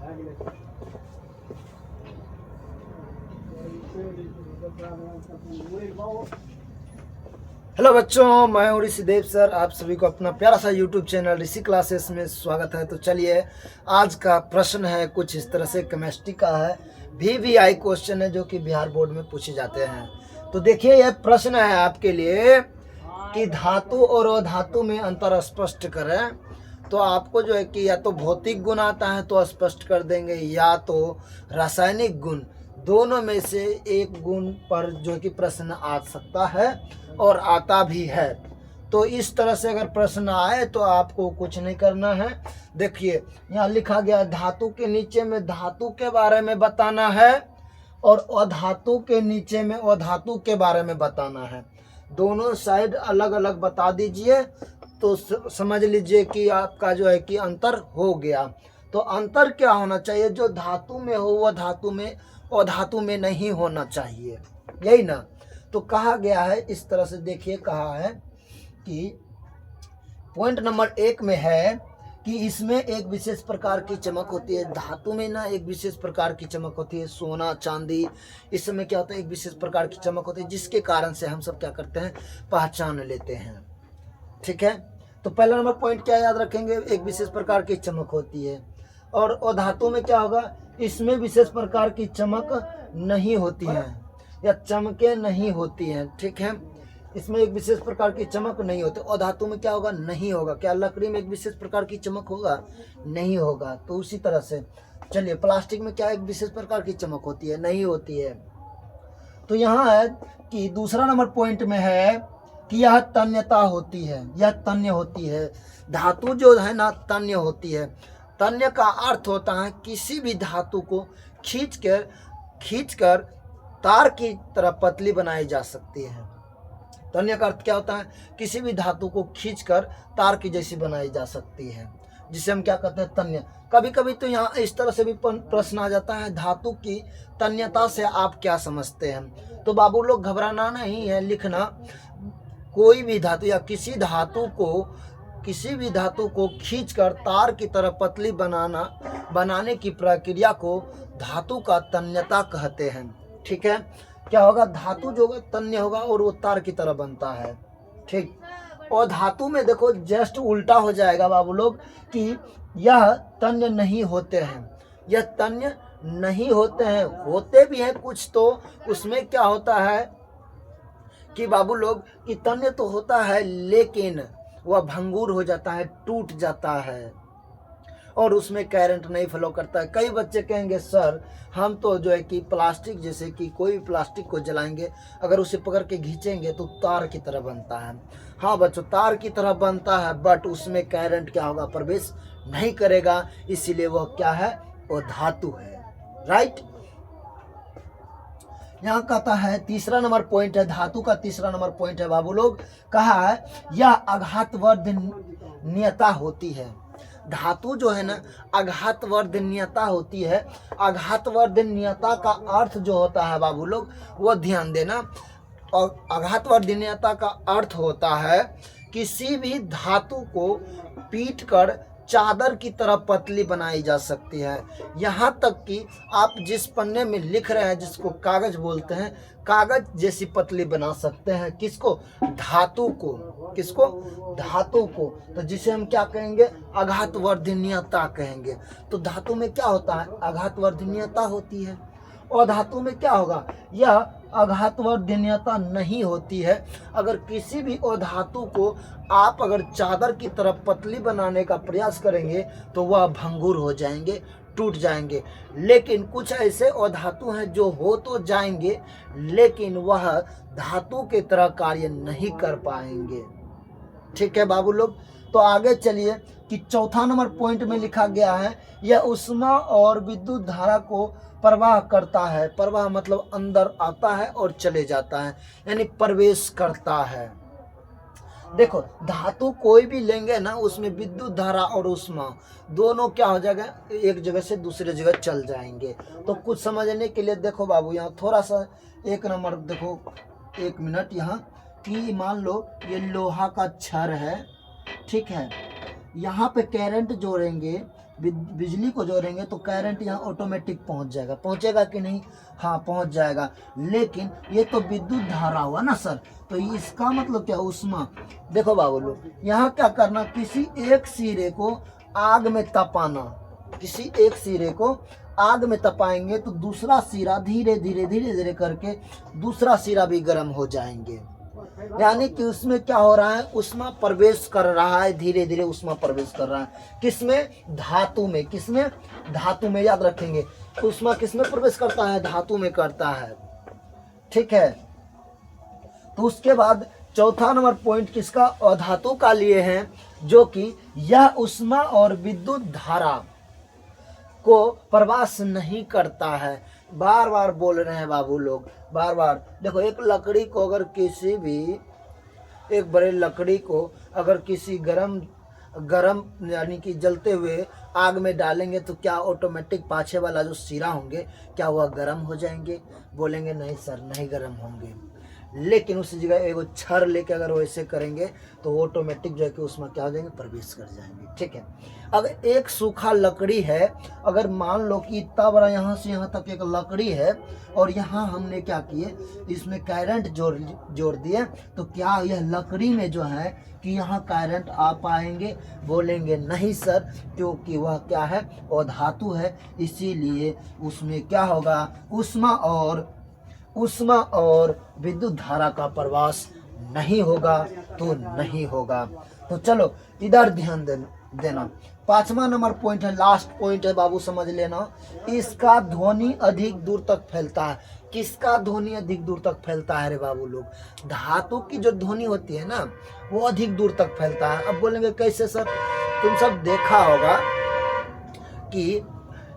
Hello बच्चों, मैं हूँ ऋषि देव सर। आप सभी को अपना प्यारा सा यूट्यूब चैनल ऋषि क्लासेस में स्वागत है। तो चलिए, आज का प्रश्न है कुछ इस तरह से, केमिस्ट्री का है, VVI क्वेश्चन है जो कि बिहार बोर्ड में पूछे जाते हैं। तो देखिए, यह प्रश्न है आपके लिए कि धातु और अधातु में अंतर स्पष्ट करें। तो आपको जो है कि या तो भौतिक गुण आता है तो स्पष्ट कर देंगे, या तो रासायनिक गुण, दोनों में से एक गुण पर जो कि प्रश्न आ सकता है और आता भी है। तो इस तरह से अगर प्रश्न आए तो आपको कुछ नहीं करना है। देखिए, यहाँ लिखा गया धातु के नीचे में धातु के बारे में बताना है और अधातु के नीचे में अधातु के बारे में बताना है। दोनों साइड अलग अलग बता दीजिए तो समझ लीजिए कि आपका जो है कि अंतर हो गया। तो अंतर क्या होना चाहिए? जो धातु में हो वह धातु में और धातु में नहीं होना चाहिए, यही ना। तो कहा गया है इस तरह से, देखिए कहा है कि पॉइंट नंबर 1 में है कि इसमें एक विशेष प्रकार की चमक होती है। धातु में ना एक विशेष प्रकार की चमक होती है, सोना चांदी, इस समय क्या होता है, एक विशेष प्रकार की चमक होती है जिसके कारण से हम सब क्या करते हैं, पहचान लेते हैं। ठीक है, तो पहला नंबर पॉइंट क्या याद रखेंगे, एक विशेष प्रकार की चमक होती है। और अधातु में क्या होगा, इसमें विशेष प्रकार की चमक नहीं होती है या चमके नहीं होती हैं। ठीक है, इसमें एक विशेष प्रकार की चमक नहीं होती। अधातु में क्या होगा, नहीं होगा। क्या लकड़ी में एक विशेष प्रकार की चमक होगा? नहीं होगा। तो उसी तरह से चलिए, प्लास्टिक में क्या एक विशेष प्रकार की चमक होती है? नहीं होती है। तो यहाँ है कि दूसरा नंबर पॉइंट में है कि यह तन्यता होती है, यह तन्य होती है। धातु जो है ना, तन्य होती है। तन्य का अर्थ होता है किसी भी धातु को खींचकर तार की तरह पतली बनाई जा सकती है। तन्य का अर्थ क्या होता है? किसी भी धातु को खींचकर तार की जैसी बनाई जा सकती है, जिसे हम क्या कहते हैं, तन्य। कभी कभी तो यहाँ इस तरह से भी प्रश्न आ जाता है, धातु की तन्यता से आप क्या समझते हैं? तो बाबू लोग घबराना नहीं है, लिखना। कोई भी धातु या किसी भी धातु को खींचकर तार की तरह पतली बनाने की प्रक्रिया को धातु का तन्यता कहते हैं। ठीक है, क्या होगा, धातु जो तन्य होगा और वो तार की तरह बनता है। ठीक, और धातु में देखो जस्ट उल्टा हो जाएगा बाबू लोग कि यह तन्य नहीं होते हैं, यह तन्य नहीं होते हैं, होते भी हैं कुछ। तो उसमें क्या होता है कि बाबू लोग कि तन्य तो होता है लेकिन वह भंगुर हो जाता है, टूट जाता है और उसमें करंट नहीं फ्लो करता है। कई बच्चे कहेंगे सर हम तो जो है कि प्लास्टिक, जैसे कि कोई भी प्लास्टिक को जलाएंगे, अगर उसे पकड़ के खींचेंगे तो तार की तरह बनता है। हाँ बच्चों, तार की तरह बनता है, बट उसमें करंट क्या होगा, प्रवेश नहीं करेगा, इसीलिए वह क्या है, वो धातु है। राइट, यहाँ कहता है तीसरा नंबर पॉइंट है, धातु का तीसरा नंबर पॉइंट है बाबू लोग, कहा है यह आघातवर्धनीयता होती है। धातु जो है ना, आघातवर्धनीयता होती है। आघातवर्धनीयता का अर्थ जो होता है बाबू लोग, वो ध्यान देना। और आघातवर्धनीयता का अर्थ होता है किसी भी धातु को पीटकर चादर की तरह पतली बनाई जा सकती है। यहाँ तक कि आप जिस पन्ने में लिख रहे हैं, जिसको कागज बोलते हैं, कागज जैसी पतली बना सकते हैं। किसको? धातु को। किसको? धातु को। तो जिसे हम क्या कहेंगे, आघातवर्धनीयता कहेंगे। तो धातु में क्या होता है, आघातवर्धनीयता होती है। और धातु में क्या होगा, यह आघातवर्धनीयता नहीं होती है। अगर किसी भी अधातु को आप अगर चादर की तरफ पतली बनाने का प्रयास करेंगे तो वह भंगुर हो जाएंगे, टूट जाएंगे। लेकिन कुछ ऐसे अधातु हैं जो हो तो जाएंगे लेकिन वह धातु की तरह कार्य नहीं कर पाएंगे। ठीक है बाबू लोग, तो आगे चलिए कि चौथा नंबर पॉइंट में लिखा गया है यह ऊष्मा और विद्युत धारा को प्रवाह करता है। प्रवाह मतलब अंदर आता है और चले जाता है, यानी प्रवेश करता है। देखो, धातु कोई भी लेंगे ना, उसमें विद्युत धारा और ऊष्मा दोनों क्या हो जाएगा, एक जगह से दूसरे जगह चल जाएंगे। तो कुछ समझने के लिए देखो बाबू, यहाँ थोड़ा सा एक नंबर देखो, 1 मिनट। यहाँ कि मान लो ये लोहा का छड़ है, ठीक है, यहाँ पे करंट जोड़ेंगे बिजली को जोड़ेंगे तो करंट यहाँ ऑटोमेटिक पहुंच जाएगा। पहुंचेगा कि नहीं? हाँ पहुंच जाएगा। लेकिन ये तो विद्युत धारा हुआ ना सर, तो इसका मतलब क्या? उष्मा। देखो बाबू लोग, यहाँ क्या करना, किसी एक सिरे को आग में तपाना। किसी एक सिरे को आग में तपाएंगे तो दूसरा सिरा धीरे धीरे धीरे धीरे करके दूसरा सिरा भी गर्म हो जाएंगे। यानी कि उसमें क्या हो रहा है, उष्मा प्रवेश कर रहा है, धीरे धीरे उष्मा प्रवेश कर रहा है। किसमें? धातु में। किसमें? धातु में। याद रखेंगे, उष्मा किसमें प्रवेश करता है? धातु में करता है। ठीक है। तो उसके बाद चौथा नंबर पॉइंट किसका? अधातु का लिए हैं, जो कि यह उष्मा और विद्युत धारा को प्रवास नहीं करता है। बार बार बोल रहे हैं बाबू लोग, बार बार। देखो, एक लकड़ी को अगर किसी भी, एक बड़े लकड़ी को अगर किसी गरम यानी कि जलते हुए आग में डालेंगे तो क्या ऑटोमेटिक पाछे वाला जो सिरा होंगे क्या वह गर्म हो जाएंगे? बोलेंगे नहीं सर, नहीं गर्म होंगे। लेकिन उसी जगह एगो छड़ लेके अगर वैसे करेंगे तो ऑटोमेटिक जो है कि उसमें क्या हो जाएंगे? प्रवेश कर जाएंगे। ठीक है। अगर एक सूखा लकड़ी है, अगर मान लो कि इतना बड़ा यहाँ से यहाँ तक एक लकड़ी है और यहाँ हमने क्या किए, इसमें करंट जोड़ दिए, तो क्या यह लकड़ी में जो है कि यहाँ करंट आ पाएंगे? बोलेंगे नहीं सर, क्योंकि वह क्या है? अधातु है, इसीलिए उसमें क्या होगा? उष्मा और विद्युत धारा का प्रवास नहीं होगा, तो नहीं होगा। तो चलो इधर ध्यान देना। पांचवा नंबर पॉइंट है, लास्ट पॉइंट है बाबू, समझ लेना। इसका ध्वनि अधिक दूर तक फैलता है। किसका ध्वनि अधिक दूर तक फैलता है रे बाबू लोग? धातु की जो ध्वनि होती है ना, वो अधिक दूर तक फैलता है। अब बोलेंगे कैसे सर? तुम सब देखा होगा कि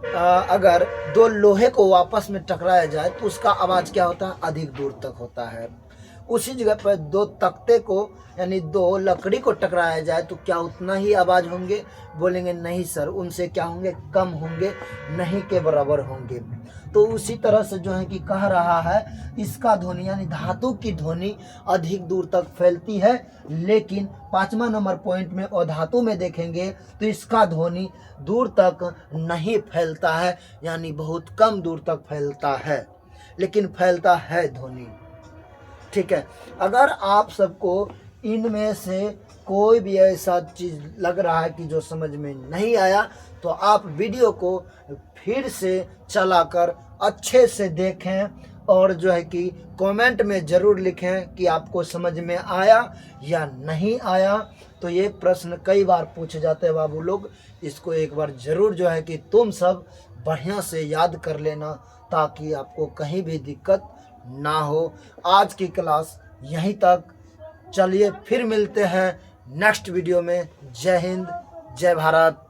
अगर दो लोहे को आपस में टकराया जाए तो उसका आवाज क्या होता है? अधिक दूर तक होता है। उसी जगह पर दो तख्ते को यानी दो लकड़ी को टकराया जाए तो क्या उतना ही आवाज होंगे? बोलेंगे नहीं सर, उनसे क्या होंगे? कम होंगे, नहीं के बराबर होंगे। तो उसी तरह से जो है कि कह रहा है, इसका ध्वनि यानी धातु की ध्वनि अधिक दूर तक फैलती है। लेकिन पांचवा नंबर पॉइंट में अधातु में देखेंगे तो इसका ध्वनि दूर तक नहीं फैलता है, यानी बहुत कम दूर तक फैलता है, लेकिन फैलता है ध्वनि। ठीक है। अगर आप सबको इनमें से कोई भी ऐसा चीज लग रहा है कि जो समझ में नहीं आया, तो आप वीडियो को फिर से चलाकर अच्छे से देखें और जो है कि कमेंट में ज़रूर लिखें कि आपको समझ में आया या नहीं आया। तो ये प्रश्न कई बार पूछे जाते हैं बाबू लोग, इसको एक बार ज़रूर जो है कि तुम सब बढ़िया से याद कर लेना, ताकि आपको कहीं भी दिक्कत ना हो। आज की क्लास यहीं तक। चलिए फिर मिलते हैं नेक्स्ट वीडियो में। जय हिंद, जय भारत।